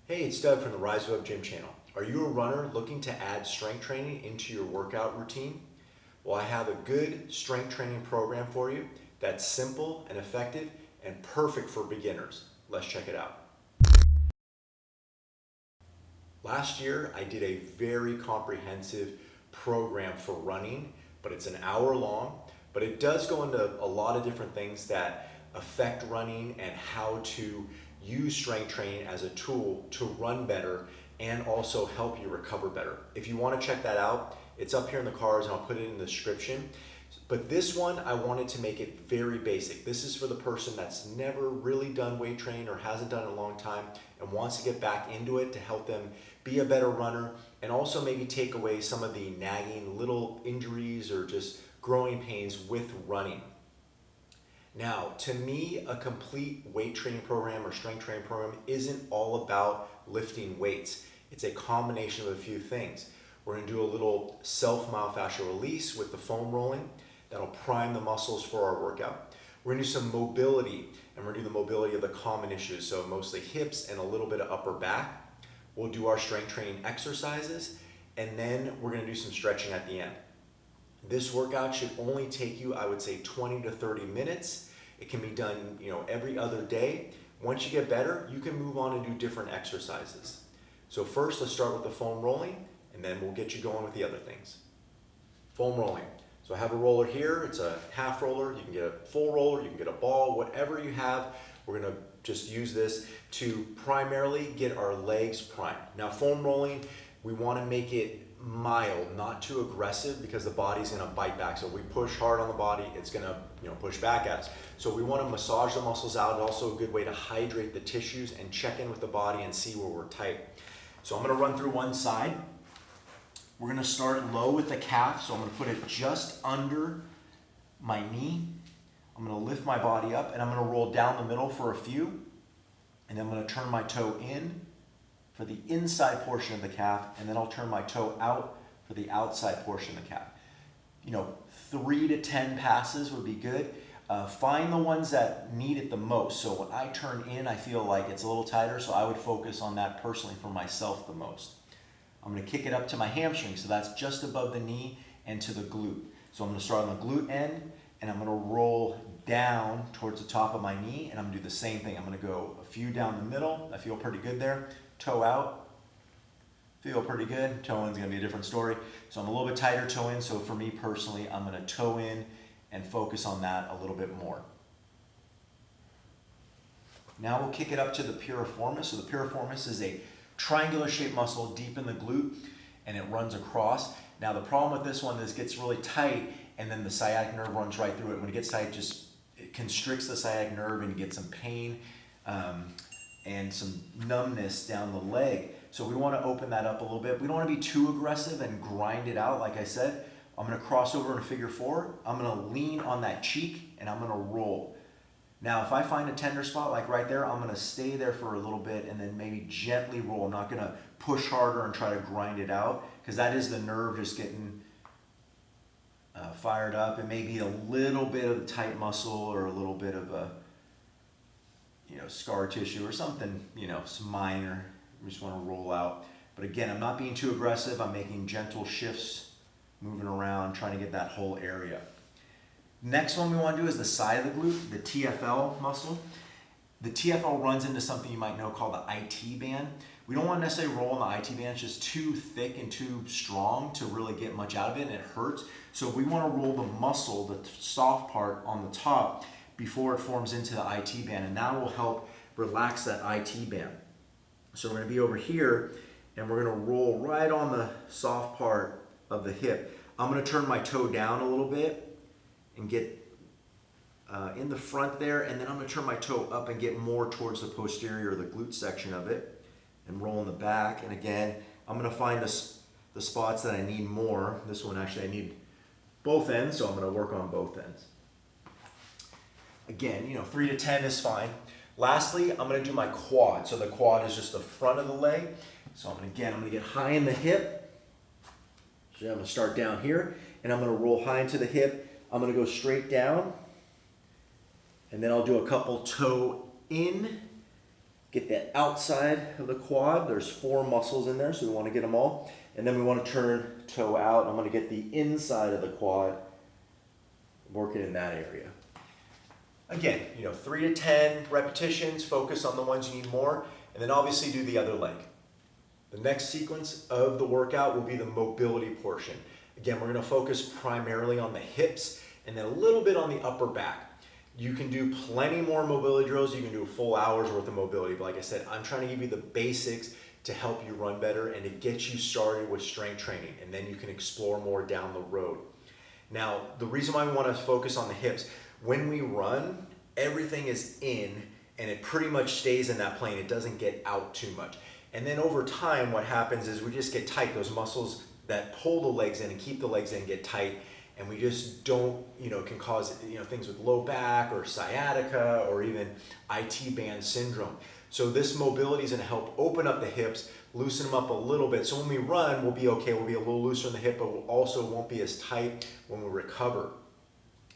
Hey, it's Doug from the Rise Up Gym channel. Are you a runner looking to add strength training into your workout routine? Well, I have a good strength training program for you that's simple and effective and perfect for beginners. Let's check it out. Last year, I did a very comprehensive program for running, but it's an hour long, but it does go into a lot of different things that affect running and how to use strength training as a tool to run better and also help you recover better. If you want to check that out, it's up here in the cards and I'll put it in the description. But this one, I wanted to make it very basic. This is for the person that's never really done weight training or hasn't done it in a long time and wants to get back into it to help them be a better runner and also maybe take away some of the nagging little injuries or just growing pains with running. Now, to me, a complete weight training program or strength training program isn't all about lifting weights. It's a combination of a few things. We're gonna do a little self-myofascial release with the foam rolling. That'll prime the muscles for our workout. We're gonna do some mobility, and we're gonna do the mobility of the common issues, so mostly hips and a little bit of upper back. We'll do our strength training exercises, and then we're gonna do some stretching at the end. This workout should only take you, I would say, 20 to 30 minutes. It can be done, every other day. Once you get better, you can move on and do different exercises. So first, let's start with the foam rolling, and then we'll get you going with the other things. Foam rolling. So I have a roller here. It's a half roller. You can get a full roller. You can get a ball. Whatever you have, we're gonna just use this to primarily get our legs primed. Now, foam rolling, we wanna make it mild, not too aggressive, because the body's gonna bite back. So if we push hard on the body, it's gonna push back at us. So we wanna massage the muscles out. It's also a good way to hydrate the tissues and check in with the body and see where we're tight. So I'm gonna run through one side. We're gonna start low with the calf. So I'm gonna put it just under my knee. I'm gonna lift my body up and I'm gonna roll down the middle for a few. And then I'm gonna turn my toe in for the inside portion of the calf, and then I'll turn my toe out for the outside portion of the calf. 3 to 10 passes would be good. Find the ones that need it the most. So when I turn in, I feel like it's a little tighter, so I would focus on that personally for myself the most. I'm gonna kick it up to my hamstring, so that's just above the knee and to the glute. So I'm gonna start on the glute end, and I'm gonna roll down towards the top of my knee, and I'm gonna do the same thing. I'm gonna go a few down the middle. I feel pretty good there. Toe out, feel pretty good. Toe in's gonna be a different story. So I'm a little bit tighter toe in, so for me personally, I'm gonna toe in and focus on that a little bit more. Now we'll kick it up to the piriformis. So the piriformis is a triangular shaped muscle deep in the glute, and it runs across. Now the problem with this one is it gets really tight, and then the sciatic nerve runs right through it. When it gets tight, it constricts the sciatic nerve and you get some pain and some numbness down the leg. So we want to open that up a little bit. We don't want to be too aggressive and grind it out. Like I said, I'm going to cross over in a figure four. I'm going to lean on that cheek and I'm going to roll. Now, if I find a tender spot like right there, I'm going to stay there for a little bit and then maybe gently roll. I'm not going to push harder and try to grind it out, because that is the nerve just getting fired up. It may be a little bit of a tight muscle or a little bit of a scar tissue or something, some minor. We just want to roll out. But again, I'm not being too aggressive. I'm making gentle shifts, moving around, trying to get that whole area. Next one we want to do is the side of the glute, the TFL muscle. The TFL runs into something you might know called the IT band. We don't want to necessarily roll on the IT band. It's just too thick and too strong to really get much out of it, and it hurts. So we want to roll the muscle, the soft part on the top, before it forms into the IT band, and that will help relax that IT band. So we're going to be over here, and we're going to roll right on the soft part of the hip. I'm going to turn my toe down a little bit and get in the front there, and then I'm going to turn my toe up and get more towards the posterior, the glute section of it, and roll in the back. And again, I'm going to find the spots that I need more. This one actually I need both ends, so I'm going to work on both ends. Again, 3 to 10 is fine. Lastly, I'm going to do my quad. So the quad is just the front of the leg. So I'm going to get high in the hip. So I'm going to start down here, and I'm going to roll high into the hip. I'm going to go straight down, and then I'll do a couple toe in, get the outside of the quad. There's 4 muscles in there, so we want to get them all. And then we want to turn toe out. I'm going to get the inside of the quad, working in that area. Again, 3 to 10 repetitions, focus on the ones you need more, and then obviously do the other leg. The next sequence of the workout will be the mobility portion. Again, we're going to focus primarily on the hips and then a little bit on the upper back. You can do plenty more mobility drills. You can do a full hour's worth of mobility. But like I said, I'm trying to give you the basics to help you run better and to get you started with strength training. And then you can explore more down the road. Now, the reason why we want to focus on the hips, when we run, everything is in and it pretty much stays in that plane. It doesn't get out too much. And then over time, what happens is we just get tight. Those muscles that pull the legs in and keep the legs in get tight. And we just don't, can cause, things with low back or sciatica or even IT band syndrome. So this mobility is going to help open up the hips, loosen them up a little bit. So when we run, we'll be okay. We'll be a little looser in the hip, but we'll also won't be as tight when we recover.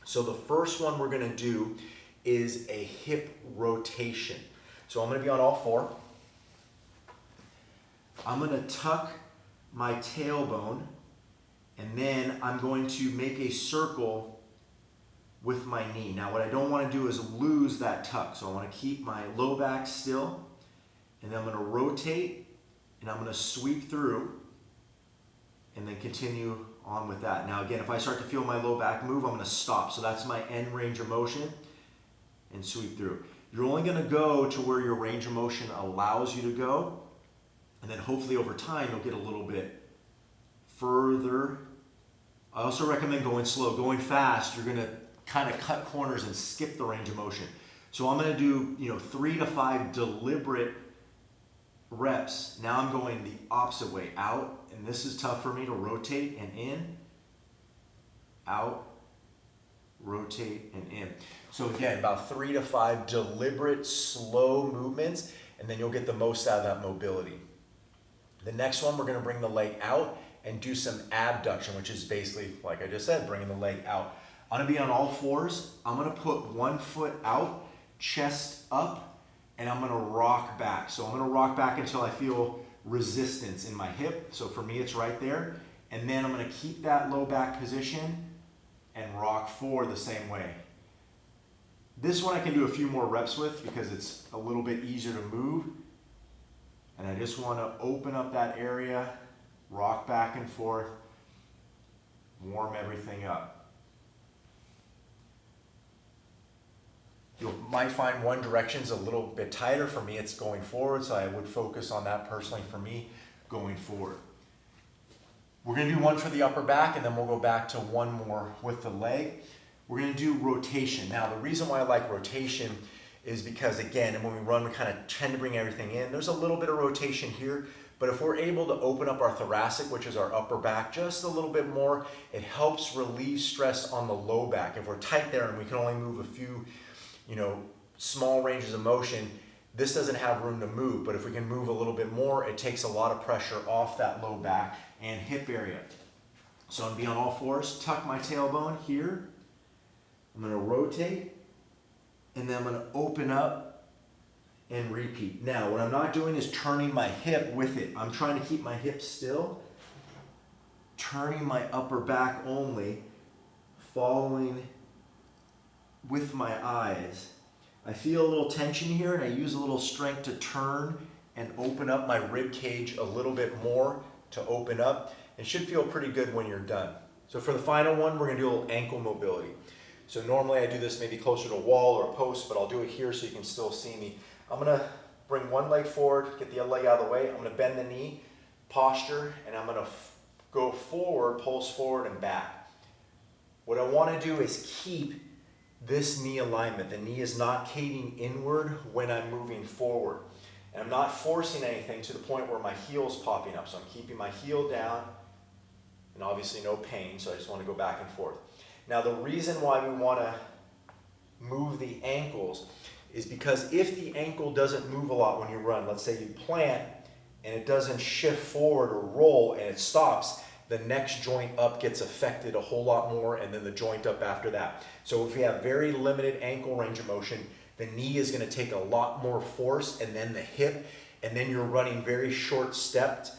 So the first one we're going to do is a hip rotation. So I'm going to be on all 4. I'm going to tuck my tailbone. And then I'm going to make a circle with my knee. Now what I don't want to do is lose that tuck. So I want to keep my low back still. And then I'm going to rotate and I'm going to sweep through and then continue on with that. Now again, if I start to feel my low back move, I'm going to stop. So that's my end range of motion and sweep through. You're only going to go to where your range of motion allows you to go. And then hopefully over time, you'll get a little bit further. I also recommend going slow. Going fast, you're going to kind of cut corners and skip the range of motion. So I'm going to do 3 to 5 deliberate reps. Now I'm going the opposite way, out, and this is tough for me to rotate and in, out, rotate and in. So again, about 3 to 5 deliberate slow movements, and then you'll get the most out of that mobility. The next one, we're going to bring the leg out and do some abduction, which is basically, like I just said, bringing the leg out. I'm going to be on all 4s. I'm going to put one foot out, chest up, and I'm going to rock back. So I'm going to rock back until I feel resistance in my hip. So for me, it's right there. And then I'm going to keep that low back position and rock forward the same way. This one I can do a few more reps with because it's a little bit easier to move. And I just want to open up that area, rock back and forth, warm everything up. You might find one direction's a little bit tighter. For me, it's going forward, so I would focus on that personally for me, going forward. We're going to do one for the upper back, and then we'll go back to one more with the leg. We're going to do rotation. Now, the reason why I like rotation is because, again, when we run, we kind of tend to bring everything in. There's a little bit of rotation here, but if we're able to open up our thoracic, which is our upper back, just a little bit more, it helps relieve stress on the low back. If we're tight there and we can only move a few, small ranges of motion, this doesn't have room to move, but if we can move a little bit more, it takes a lot of pressure off that low back and hip area. So I'm going to be on all 4s, tuck my tailbone here. I'm going to rotate, and then I'm going to open up and repeat. Now, what I'm not doing is turning my hip with it. I'm trying to keep my hip still, turning my upper back only, following with my eyes. I feel a little tension here, and I use a little strength to turn and open up my rib cage a little bit more to open up. It should feel pretty good when you're done. So for the final one, we're going to do a little ankle mobility. So normally I do this maybe closer to a wall or a post, but I'll do it here so you can still see me. I'm going to bring one leg forward, get the other leg out of the way. I'm going to bend the knee, posture, and I'm going to go forward, pulse forward and back. What I want to do is keep this knee alignment. The knee is not caving inward when I'm moving forward. And I'm not forcing anything to the point where my heel's popping up. So I'm keeping my heel down, and obviously no pain, so I just want to go back and forth. Now the reason why we want to move the ankles is because if the ankle doesn't move a lot when you run, let's say you plant and it doesn't shift forward or roll and it stops, the next joint up gets affected a whole lot more, and then the joint up after that. So if we have very limited ankle range of motion, the knee is gonna take a lot more force, and then the hip, and then you're running very short stepped,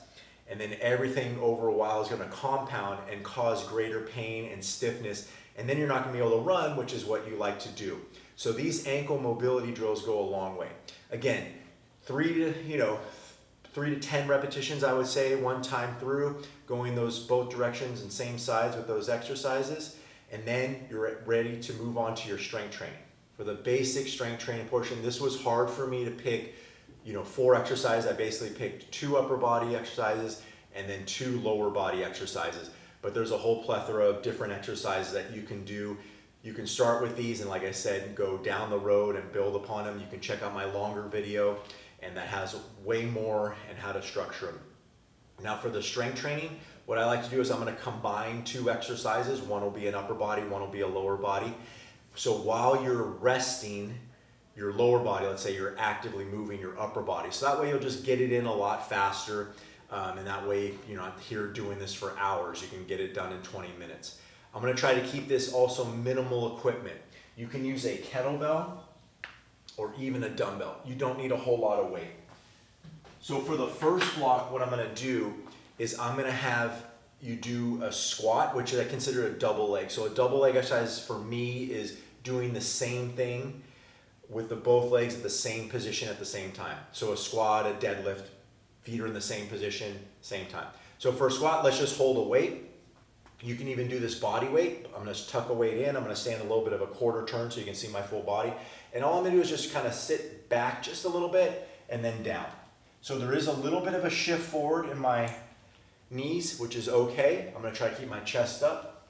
and then everything over a while is gonna compound and cause greater pain and stiffness, and then you're not gonna be able to run, which is what you like to do. So these ankle mobility drills go a long way. Again, 3 to 10 repetitions, I would say, one time through, going those both directions and same sides with those exercises, and then you're ready to move on to your strength training. For the basic strength training portion, this was hard for me to pick, 4 exercises. I basically picked 2 upper body exercises and then 2 lower body exercises. But there's a whole plethora of different exercises that you can do. You can start with these and, like I said, go down the road and build upon them. You can check out my longer video, and that has way more and how to structure them. Now for the strength training, what I like to do is I'm gonna combine 2 exercises. One will be an upper body, one will be a lower body. So while you're resting your lower body, let's say you're actively moving your upper body. So that way you'll just get it in a lot faster. And that way you're not here doing this for hours. You can get it done in 20 minutes. I'm gonna try to keep this also minimal equipment. You can use a kettlebell or even a dumbbell. You don't need a whole lot of weight. So for the first block, what I'm gonna do is I'm gonna have you do a squat, which I consider a double leg. So a double leg exercise for me is doing the same thing with both legs at the same position at the same time. So a squat, a deadlift, feet are in the same position, same time. So for a squat, let's just hold a weight. You can even do this body weight. I'm gonna tuck a weight in. I'm gonna stand a little bit of a quarter turn so you can see my full body. And all I'm gonna do is just kind of sit back just a little bit and then down. So there is a little bit of a shift forward in my knees, which is okay. I'm gonna try to keep my chest up.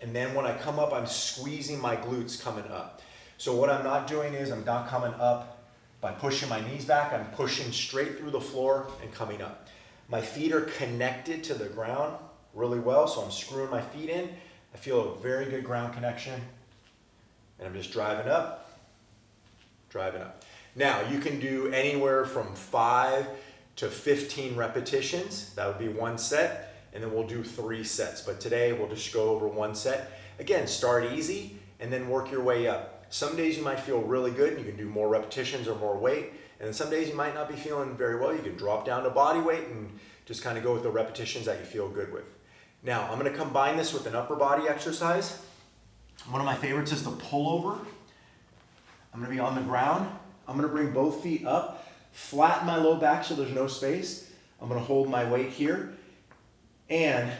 And then when I come up, I'm squeezing my glutes coming up. So what I'm not doing is I'm not coming up by pushing my knees back. I'm pushing straight through the floor and coming up. My feet are connected to the ground really well, so I'm screwing my feet in. I feel a very good ground connection. And I'm just driving up, driving up. Now, you can do anywhere from 5 to 15 repetitions. That would be 1 set, and then we'll do 3 sets. But today, we'll just go over 1 set. Again, start easy, and then work your way up. Some days you might feel really good, and you can do more repetitions or more weight. And then some days you might not be feeling very well. You can drop down to body weight and just kind of go with the repetitions that you feel good with. Now, I'm gonna combine this with an upper body exercise. One of my favorites is the pullover. I'm gonna be on the ground. I'm gonna bring both feet up, flatten my low back so there's no space. I'm gonna hold my weight here, and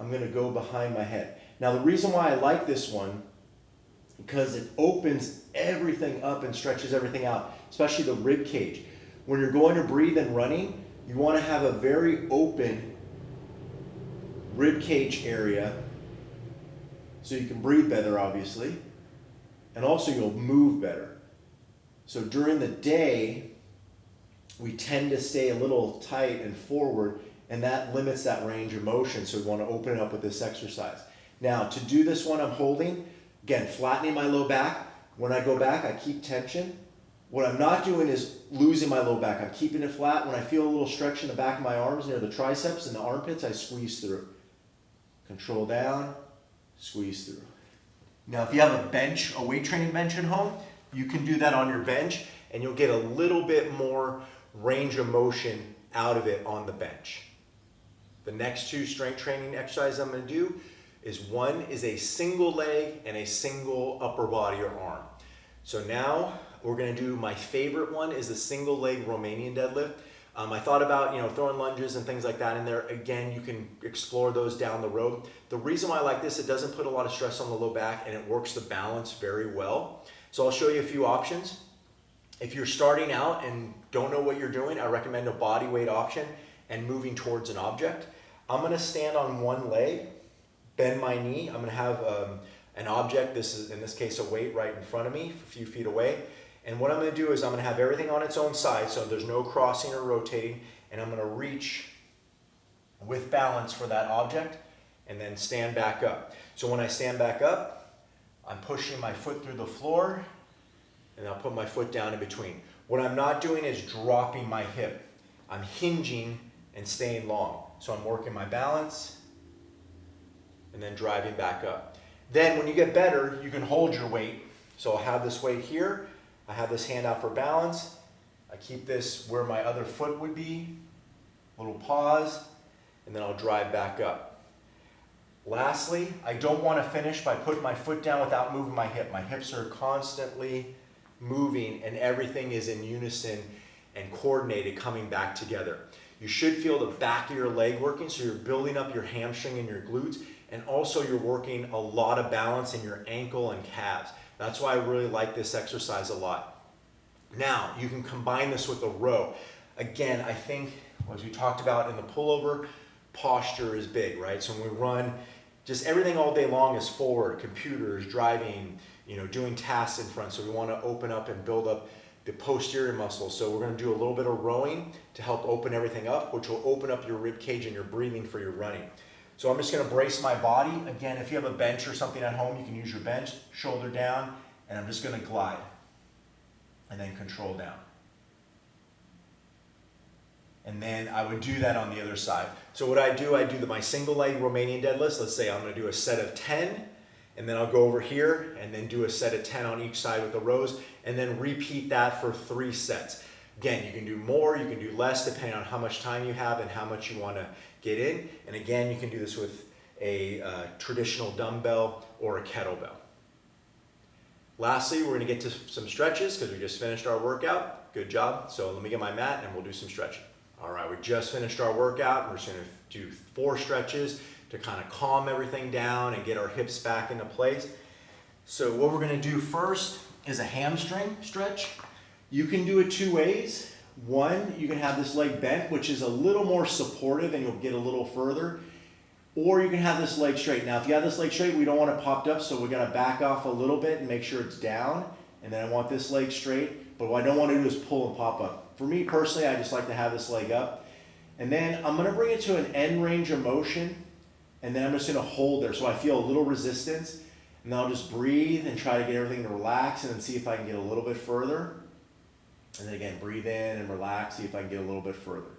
I'm gonna go behind my head. Now, the reason why I like this one, because it opens everything up and stretches everything out, especially the rib cage. When you're going to breathe and running, you wanna have a very open rib cage area so you can breathe better, obviously, and also you'll move better. So during the day, we tend to stay a little tight and forward, and that limits that range of motion, so we want to open it up with this exercise. Now, to do this one, I'm holding, again, flattening my low back. When I go back, I keep tension. What I'm not doing is losing my low back. I'm keeping it flat. When I feel a little stretch in the back of my arms near the triceps and the armpits, I squeeze through. Control down, squeeze through. Now, if you have a bench, a weight training bench at home, you can do that on your bench, and you'll get a little bit more range of motion out of it on the bench. The next 2 strength training exercises I'm gonna do is one is a single leg and a single upper body or arm. So now we're gonna do, my favorite one is the single leg Romanian deadlift. I thought about throwing lunges and things like that in there. Again, you can explore those down the road. The reason why I like this, it doesn't put a lot of stress on the low back, and it works the balance very well. So I'll show you a few options. If you're starting out and don't know what you're doing, I recommend a body weight option and moving towards an object. I'm gonna stand on one leg, bend my knee. I'm gonna have an object, this is in this case a weight, right in front of me, a few feet away. And what I'm gonna do is I'm gonna have everything on its own side, so there's no crossing or rotating, and I'm gonna reach with balance for that object and then stand back up. So when I stand back up, I'm pushing my foot through the floor, and I'll put my foot down in between. What I'm not doing is dropping my hip. I'm hinging and staying long. So I'm working my balance and then driving back up. Then when you get better, you can hold your weight. So I'll have this weight here. I have this hand out for balance. I keep this where my other foot would be. Little pause, and then I'll drive back up. Lastly, I don't want to finish by putting my foot down without moving my hip. My hips are constantly moving and everything is in unison and coordinated coming back together. You should feel the back of your leg working, so you're building up your hamstring and your glutes, and also you're working a lot of balance in your ankle and calves. That's why I really like this exercise a lot. Now, you can combine this with a row. Again, I think, as we talked about in the pullover, posture is big, right? So when we run, just everything all day long is forward, computers, driving, doing tasks in front. So we want to open up and build up the posterior muscles. So we're going to do a little bit of rowing to help open everything up, which will open up your rib cage and your breathing for your running. So I'm just going to brace my body. Again, if you have a bench or something at home, you can use your bench, shoulder down, and I'm just going to glide and then control down. And then I would do that on the other side. So what I do my single leg Romanian deadlifts. Let's say I'm going to do a set of 10, and then I'll go over here and then do a set of 10 on each side with the rows, and then repeat that for 3 sets. Again, you can do more, you can do less, depending on how much time you have and how much you want to get in. And again, you can do this with a traditional dumbbell or a kettlebell. Lastly, we're going to get to some stretches because we just finished our workout. Good job. So let me get my mat and we'll do some stretching. All right, we just finished our workout. We're just going to do 4 stretches to kind of calm everything down and get our hips back into place. So what we're going to do first is a hamstring stretch. You can do it 2 ways. One, you can have this leg bent, which is a little more supportive and you'll get a little further. Or you can have this leg straight. Now, if you have this leg straight, we don't want it popped up, so we're going to back off a little bit and make sure it's down. And then I want this leg straight, but what I don't want to do is pull and pop up. For me personally, I just like to have this leg up. And then I'm going to bring it to an end range of motion, and then I'm just going to hold there so I feel a little resistance. And then I'll just breathe and try to get everything to relax and then see if I can get a little bit further. And then again, breathe in and relax, see if I can get a little bit further.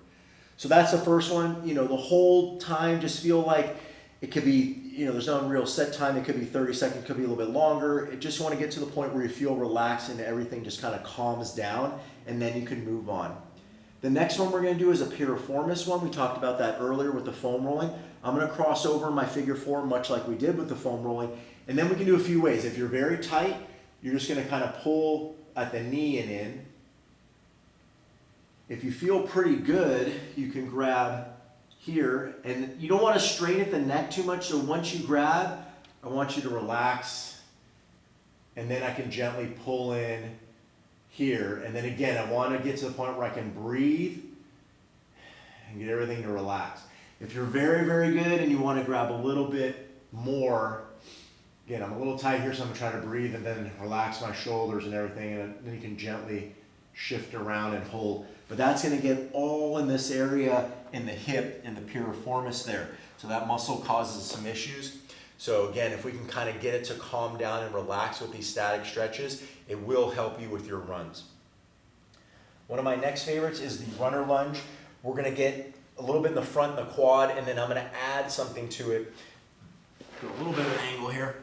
So that's the first one. The whole time just feel like it could be, there's no real set time. It could be 30 seconds, it could be a little bit longer. It just want to get to the point where you feel relaxed and everything just kind of calms down, and then you can move on. The next one we're going to do is a piriformis one. We talked about that earlier with the foam rolling. I'm going to cross over my figure 4 much like we did with the foam rolling. And then we can do a few ways. If you're very tight, you're just going to kind of pull at the knee and in. If you feel pretty good, you can grab here. And you don't want to strain at the neck too much, so once you grab, I want you to relax. And then I can gently pull in here. And then again, I want to get to the point where I can breathe and get everything to relax. If you're very, very good and you want to grab a little bit more, again, I'm a little tight here, so I'm going to try to breathe and then relax my shoulders and everything, and then you can gently shift around and hold. But that's going to get all in this area in the hip and the piriformis there. So that muscle causes some issues. So again, if we can kind of get it to calm down and relax with these static stretches, it will help you with your runs. One of my next favorites is the runner lunge. We're going to get a little bit in the front, in the quad, and then I'm going to add something to it. Do a little bit of an angle here.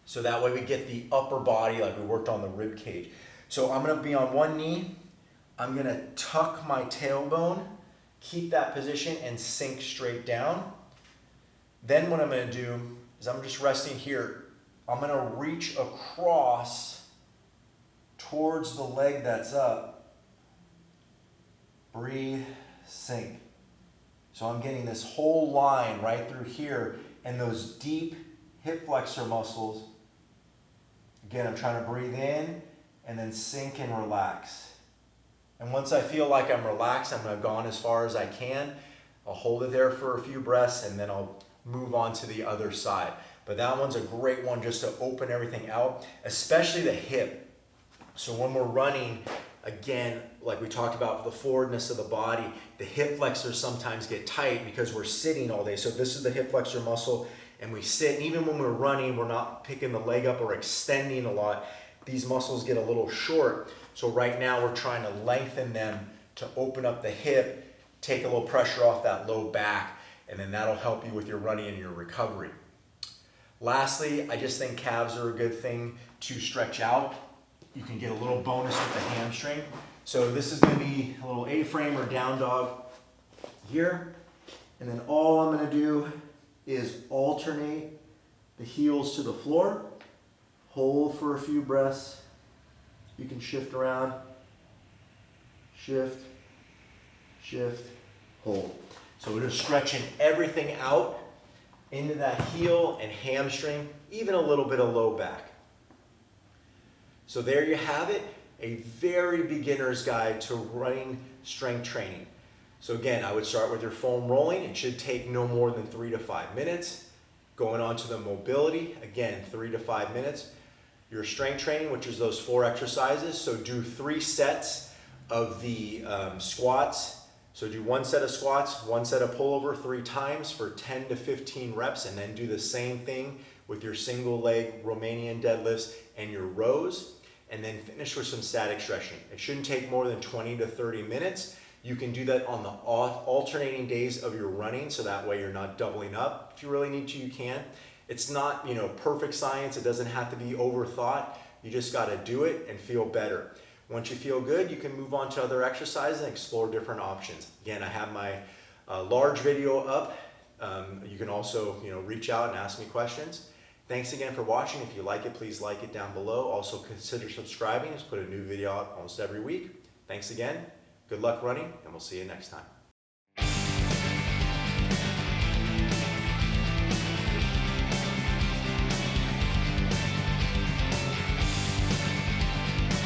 So that way we get the upper body like we worked on the rib cage. So I'm going to be on one knee. I'm going to tuck my tailbone, keep that position, and sink straight down. Then what I'm going to do is I'm just resting here. I'm going to reach across towards the leg that's up. Breathe, sink. So I'm getting this whole line right through here and those deep hip flexor muscles. Again, I'm trying to breathe in and then sink and relax. And once I feel like I'm relaxed, I'm going to go on as far as I can. I'll hold it there for a few breaths and then I'll move on to the other side. But that one's a great one just to open everything out, especially the hip. So when we're running, again, like we talked about the forwardness of the body, the hip flexors sometimes get tight because we're sitting all day. So this is the hip flexor muscle, and we sit, and even when we're running, we're not picking the leg up or extending a lot. These muscles get a little short. So right now we're trying to lengthen them to open up the hip, take a little pressure off that low back, and then that'll help you with your running and your recovery. Lastly, I just think calves are a good thing to stretch out. You can get a little bonus with the hamstring. So this is going to be a little A-frame or down dog here. And then all I'm going to do is alternate the heels to the floor. Hold for a few breaths. You can shift around. Shift, shift, hold. So we're just stretching everything out into that heel and hamstring, even a little bit of low back. So there you have it, a very beginner's guide to running strength training. So again, I would start with your foam rolling. It should take no more than 3 to 5 minutes. Going on to the mobility, again, 3 to 5 minutes. Your strength training, which is those 4 exercises. So do 3 sets of the squats. So do 1 set of squats, 1 set of pullover 3 times for 10 to 15 reps, and then do the same thing with your single leg Romanian deadlifts and your rows, and then finish with some static stretching. It shouldn't take more than 20 to 30 minutes. You can do that on the alternating days of your running, so that way you're not doubling up. If you really need to, you can. It's not, perfect science. It doesn't have to be overthought. You just got to do it and feel better. Once you feel good, you can move on to other exercises and explore different options. Again, I have my large video up. You can also, reach out and ask me questions. Thanks again for watching. If you like it, please like it down below. Also consider subscribing. Just put a new video out almost every week. Thanks again. Good luck running, and we'll see you next time.